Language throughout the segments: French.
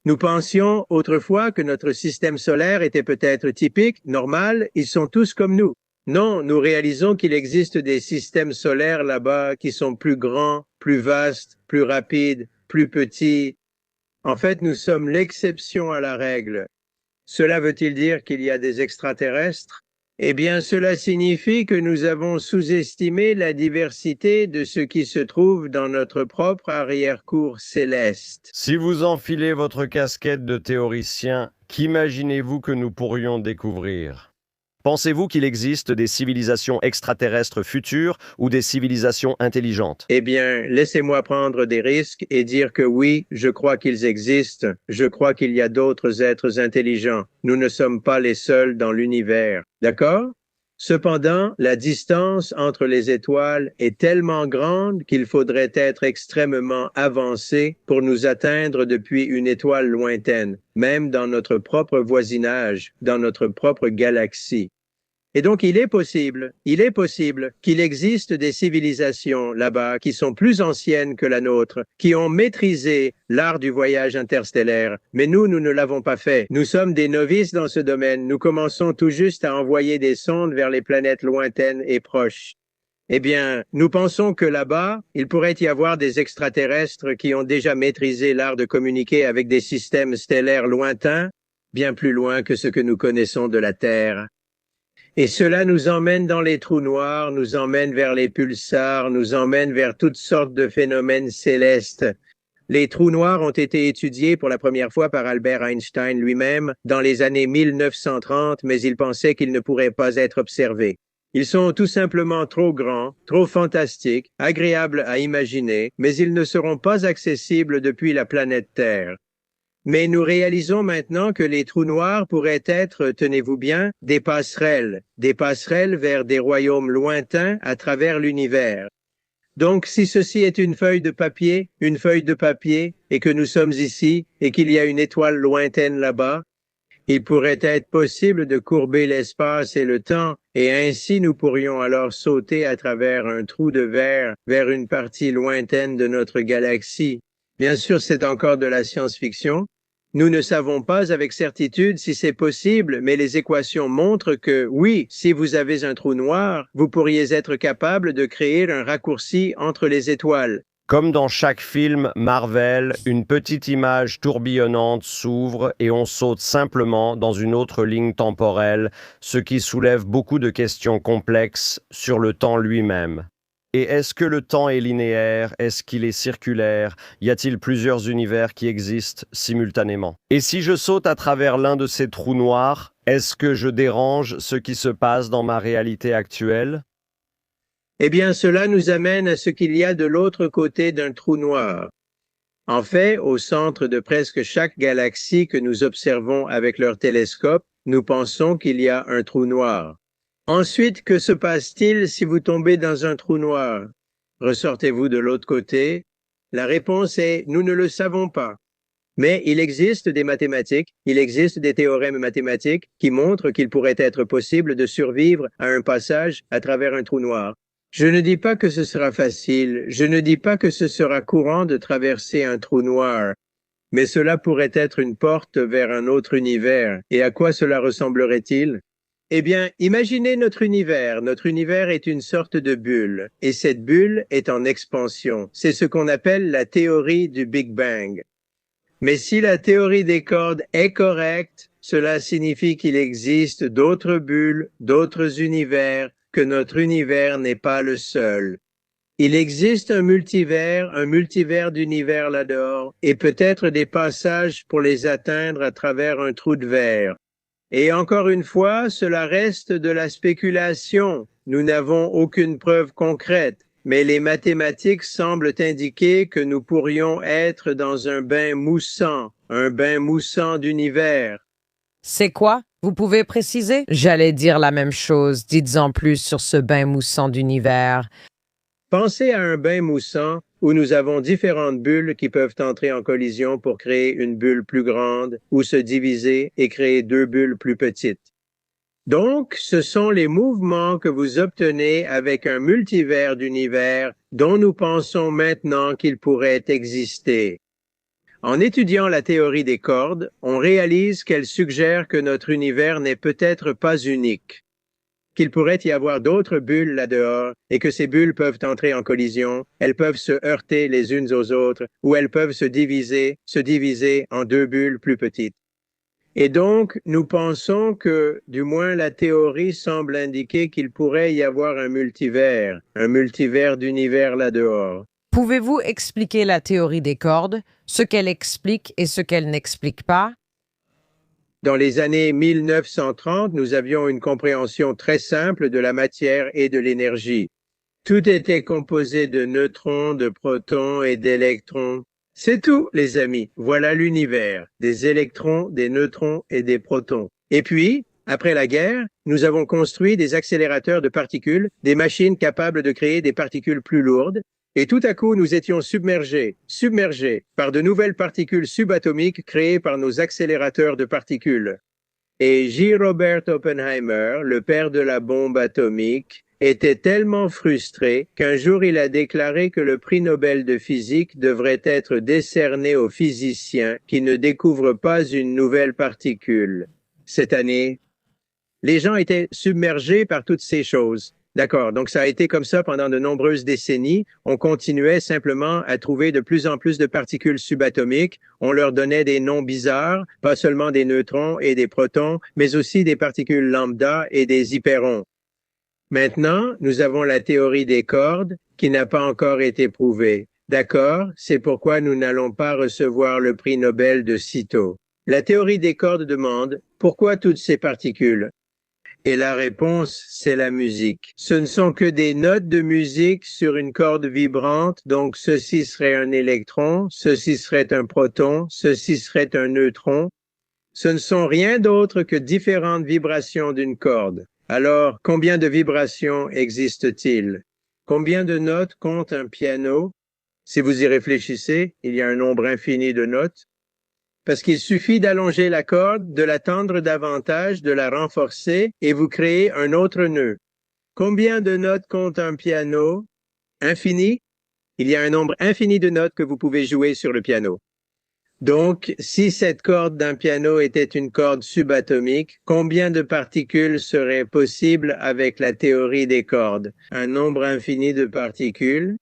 Nous pensions autrefois que notre système solaire était peut-être typique, normal, ils sont tous comme nous. Non, nous réalisons qu'il existe des systèmes solaires là-bas qui sont plus grands, plus vastes, plus rapides, plus petits. En fait, nous sommes l'exception à la règle. Cela veut-il dire qu'il y a des extraterrestres? Eh bien, cela signifie que nous avons sous-estimé la diversité de ce qui se trouve dans notre propre arrière-cour céleste. Si vous enfilez votre casquette de théoricien, qu'imaginez-vous que nous pourrions découvrir? Pensez-vous qu'il existe des civilisations extraterrestres futures ou des civilisations intelligentes? Eh bien, laissez-moi prendre des risques et dire que oui, je crois qu'ils existent. Je crois qu'il y a d'autres êtres intelligents. Nous ne sommes pas les seuls dans l'univers. D'accord? Cependant, la distance entre les étoiles est tellement grande qu'il faudrait être extrêmement avancé pour nous atteindre depuis une étoile lointaine, même dans notre propre voisinage, dans notre propre galaxie. Et donc, il est possible qu'il existe des civilisations là-bas qui sont plus anciennes que la nôtre, qui ont maîtrisé l'art du voyage interstellaire. Mais nous ne l'avons pas fait. Nous sommes des novices dans ce domaine. Nous commençons tout juste à envoyer des sondes vers les planètes lointaines et proches. Eh bien, nous pensons que là-bas, il pourrait y avoir des extraterrestres qui ont déjà maîtrisé l'art de communiquer avec des systèmes stellaires lointains, bien plus loin que ce que nous connaissons de la Terre. Et cela nous emmène dans les trous noirs, nous emmène vers les pulsars, nous emmène vers toutes sortes de phénomènes célestes. Les trous noirs ont été étudiés pour la première fois par Albert Einstein lui-même dans les années 1930, mais il pensait qu'ils ne pourraient pas être observés. Ils sont tout simplement trop grands, trop fantastiques, agréables à imaginer, mais ils ne seront pas accessibles depuis la planète Terre. Mais nous réalisons maintenant que les trous noirs pourraient être, tenez-vous bien, des passerelles vers des royaumes lointains à travers l'univers. Donc, si ceci est une feuille de papier, et que nous sommes ici, et qu'il y a une étoile lointaine là-bas, il pourrait être possible de courber l'espace et le temps, et ainsi nous pourrions alors sauter à travers un trou de verre vers une partie lointaine de notre galaxie. Bien sûr, c'est encore de la science-fiction. Nous ne savons pas avec certitude si c'est possible, mais les équations montrent que oui, si vous avez un trou noir, vous pourriez être capable de créer un raccourci entre les étoiles. Comme dans chaque film Marvel, une petite image tourbillonnante s'ouvre et on saute simplement dans une autre ligne temporelle, ce qui soulève beaucoup de questions complexes sur le temps lui-même. Et est-ce que le temps est linéaire? Est-ce qu'il est circulaire? Y a-t-il plusieurs univers qui existent simultanément? Et si je saute à travers l'un de ces trous noirs, est-ce que je dérange ce qui se passe dans ma réalité actuelle? Eh bien, cela nous amène à ce qu'il y a de l'autre côté d'un trou noir. En fait, au centre de presque chaque galaxie que nous observons avec leur télescope, nous pensons qu'il y a un trou noir. Ensuite, que se passe-t-il si vous tombez dans un trou noir? Ressortez-vous de l'autre côté? La réponse est nous ne le savons pas. Mais il existe des mathématiques, il existe des théorèmes mathématiques qui montrent qu'il pourrait être possible de survivre à un passage à travers un trou noir. Je ne dis pas que ce sera facile, je ne dis pas que ce sera courant de traverser un trou noir, mais cela pourrait être une porte vers un autre univers. Et à quoi cela ressemblerait-il? Eh bien, imaginez notre univers. Notre univers est une sorte de bulle, et cette bulle est en expansion. C'est ce qu'on appelle la théorie du Big Bang. Mais si la théorie des cordes est correcte, cela signifie qu'il existe d'autres bulles, d'autres univers, que notre univers n'est pas le seul. Il existe un multivers d'univers là-dehors, et peut-être des passages pour les atteindre à travers un trou de verre. Et encore une fois, cela reste de la spéculation. Nous n'avons aucune preuve concrète, mais les mathématiques semblent indiquer que nous pourrions être dans un bain moussant d'univers. C'est quoi? Vous pouvez préciser? J'allais dire la même chose. Dites-en plus sur ce bain moussant d'univers. Pensez à un bain moussant où nous avons différentes bulles qui peuvent entrer en collision pour créer une bulle plus grande ou se diviser et créer deux bulles plus petites. Donc, ce sont les mouvements que vous obtenez avec un multivers d'univers dont nous pensons maintenant qu'il pourrait exister. En étudiant la théorie des cordes, on réalise qu'elle suggère que notre univers n'est peut-être pas unique, qu'il pourrait y avoir d'autres bulles là-dehors et que ces bulles peuvent entrer en collision, elles peuvent se heurter les unes aux autres ou elles peuvent se diviser en deux bulles plus petites. Et donc, nous pensons que, du moins, la théorie semble indiquer qu'il pourrait y avoir un multivers d'univers là-dehors. Pouvez-vous expliquer la théorie des cordes, ce qu'elle explique et ce qu'elle n'explique pas? Dans les années 1930, nous avions une compréhension très simple de la matière et de l'énergie. Tout était composé de neutrons, de protons et d'électrons. C'est tout, les amis. Voilà l'univers. Des électrons, des neutrons et des protons. Et puis, après la guerre, nous avons construit des accélérateurs de particules, des machines capables de créer des particules plus lourdes. Et tout à coup, nous étions submergés par de nouvelles particules subatomiques créées par nos accélérateurs de particules. Et J. Robert Oppenheimer, le père de la bombe atomique, était tellement frustré qu'un jour il a déclaré que le prix Nobel de physique devrait être décerné aux physiciens qui ne découvrent pas une nouvelle particule. Cette année, les gens étaient submergés par toutes ces choses. D'accord, donc ça a été comme ça pendant de nombreuses décennies. On continuait simplement à trouver de plus en plus de particules subatomiques. On leur donnait des noms bizarres, pas seulement des neutrons et des protons, mais aussi des particules lambda et des hyperons. Maintenant, nous avons la théorie des cordes qui n'a pas encore été prouvée. D'accord, c'est pourquoi nous n'allons pas recevoir le prix Nobel de sitôt. La théorie des cordes demande pourquoi toutes ces particules? Et la réponse, c'est la musique. Ce ne sont que des notes de musique sur une corde vibrante, donc ceci serait un électron, ceci serait un proton, ceci serait un neutron. Ce ne sont rien d'autre que différentes vibrations d'une corde. Alors, combien de vibrations existe-t-il? Combien de notes compte un piano? Si vous y réfléchissez, il y a un nombre infini de notes. Parce qu'il suffit d'allonger la corde, de la tendre davantage, de la renforcer, et vous créez un autre nœud. Combien de notes compte un piano? Infini? Il y a un nombre infini de notes que vous pouvez jouer sur le piano. Donc, si cette corde d'un piano était une corde subatomique, combien de particules seraient possibles avec la théorie des cordes? Un nombre infini de particules.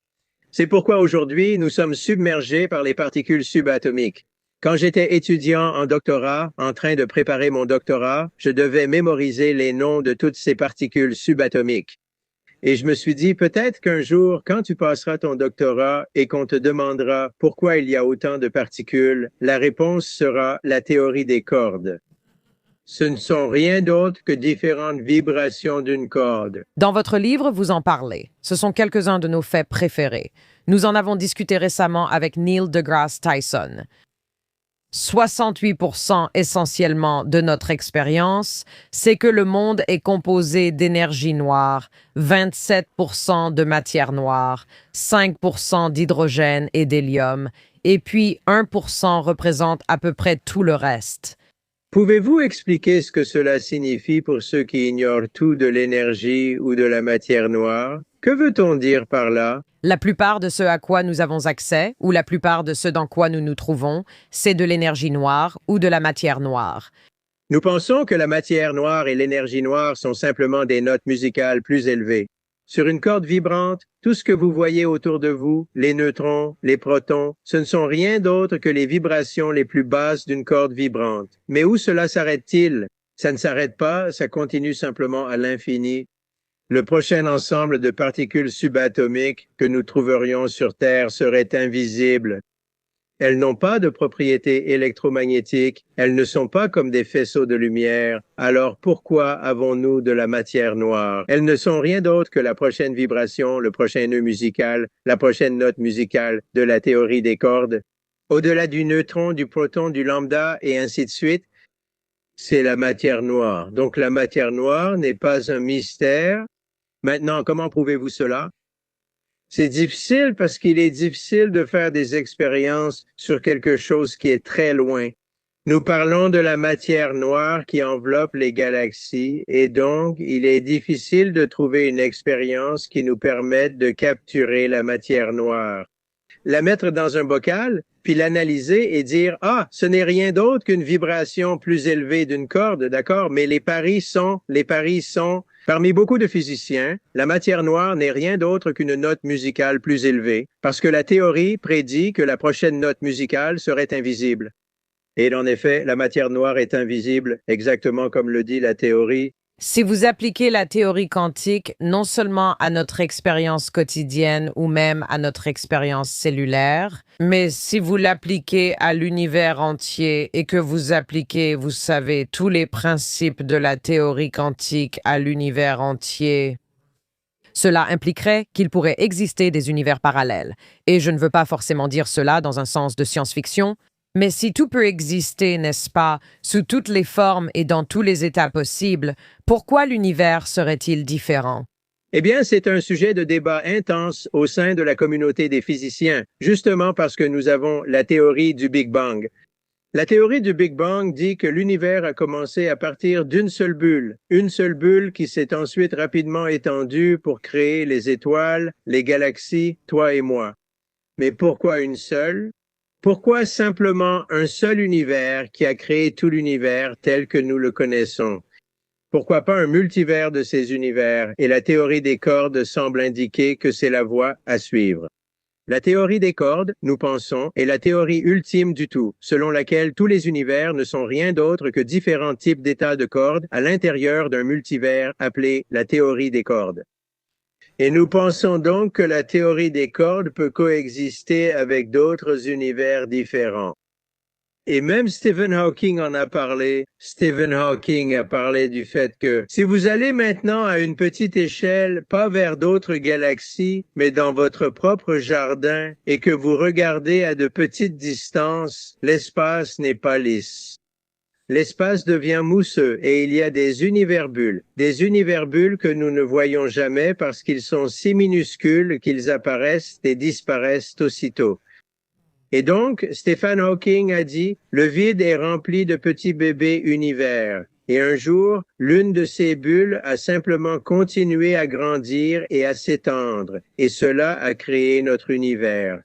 C'est pourquoi aujourd'hui, nous sommes submergés par les particules subatomiques. Quand j'étais étudiant en doctorat, en train de préparer mon doctorat, je devais mémoriser les noms de toutes ces particules subatomiques. Et je me suis dit, peut-être qu'un jour, quand tu passeras ton doctorat et qu'on te demandera pourquoi il y a autant de particules, la réponse sera la théorie des cordes. Ce ne sont rien d'autre que différentes vibrations d'une corde. Dans votre livre, vous en parlez. Ce sont quelques-uns de nos faits préférés. Nous en avons discuté récemment avec Neil deGrasse Tyson. 68% essentiellement de notre expérience, c'est que le monde est composé d'énergie noire, 27% de matière noire, 5% d'hydrogène et d'hélium, et puis 1% représente à peu près tout le reste. Pouvez-vous expliquer ce que cela signifie pour ceux qui ignorent tout de l'énergie ou de la matière noire? Que veut-on dire par là? La plupart de ce à quoi nous avons accès, ou la plupart de ce dans quoi nous nous trouvons, c'est de l'énergie noire ou de la matière noire. Nous pensons que la matière noire et l'énergie noire sont simplement des notes musicales plus élevées. Sur une corde vibrante, tout ce que vous voyez autour de vous, les neutrons, les protons, ce ne sont rien d'autre que les vibrations les plus basses d'une corde vibrante. Mais où cela s'arrête-t-il? Ça ne s'arrête pas, ça continue simplement à l'infini. Le prochain ensemble de particules subatomiques que nous trouverions sur Terre serait invisible. Elles n'ont pas de propriétés électromagnétiques, elles ne sont pas comme des faisceaux de lumière. Alors pourquoi avons-nous de la matière noire? Elles ne sont rien d'autre que la prochaine vibration, le prochain nœud musical, la prochaine note musicale de la théorie des cordes. Au-delà du neutron, du proton, du lambda et ainsi de suite, c'est la matière noire. Donc la matière noire n'est pas un mystère. Maintenant, comment prouvez-vous cela? C'est difficile parce qu'il est difficile de faire des expériences sur quelque chose qui est très loin. Nous parlons de la matière noire qui enveloppe les galaxies et donc il est difficile de trouver une expérience qui nous permette de capturer la matière noire. La mettre dans un bocal, puis l'analyser et dire, ah, ce n'est rien d'autre qu'une vibration plus élevée d'une corde, d'accord? Mais les paris sont, parmi beaucoup de physiciens, la matière noire n'est rien d'autre qu'une note musicale plus élevée, parce que la théorie prédit que la prochaine note musicale serait invisible. Et en effet, la matière noire est invisible, exactement comme le dit la théorie. Si vous appliquez la théorie quantique non seulement à notre expérience quotidienne ou même à notre expérience cellulaire, mais si vous l'appliquez à l'univers entier et que vous appliquez, vous savez, tous les principes de la théorie quantique à l'univers entier, cela impliquerait qu'il pourrait exister des univers parallèles. Et je ne veux pas forcément dire cela dans un sens de science-fiction, mais si tout peut exister, n'est-ce pas, sous toutes les formes et dans tous les états possibles, pourquoi l'univers serait-il différent? Eh bien, c'est un sujet de débat intense au sein de la communauté des physiciens, justement parce que nous avons la théorie du Big Bang. La théorie du Big Bang dit que l'univers a commencé à partir d'une seule bulle qui s'est ensuite rapidement étendue pour créer les étoiles, les galaxies, toi et moi. Mais pourquoi une seule? Pourquoi simplement un seul univers qui a créé tout l'univers tel que nous le connaissons? Pourquoi pas un multivers de ces univers? Et la théorie des cordes semble indiquer que c'est la voie à suivre. La théorie des cordes, nous pensons, est la théorie ultime du tout, selon laquelle tous les univers ne sont rien d'autre que différents types d'états de cordes à l'intérieur d'un multivers appelé la théorie des cordes. Et nous pensons donc que la théorie des cordes peut coexister avec d'autres univers différents. Et même Stephen Hawking en a parlé. Stephen Hawking a parlé du fait que si vous allez maintenant à une petite échelle, pas vers d'autres galaxies, mais dans votre propre jardin, et que vous regardez à de petites distances, l'espace n'est pas lisse. L'espace devient mousseux et il y a des univers-bulles que nous ne voyons jamais parce qu'ils sont si minuscules qu'ils apparaissent et disparaissent aussitôt. Et donc, Stephen Hawking a dit, le vide est rempli de petits bébés univers. Et un jour, l'une de ces bulles a simplement continué à grandir et à s'étendre, et cela a créé notre univers.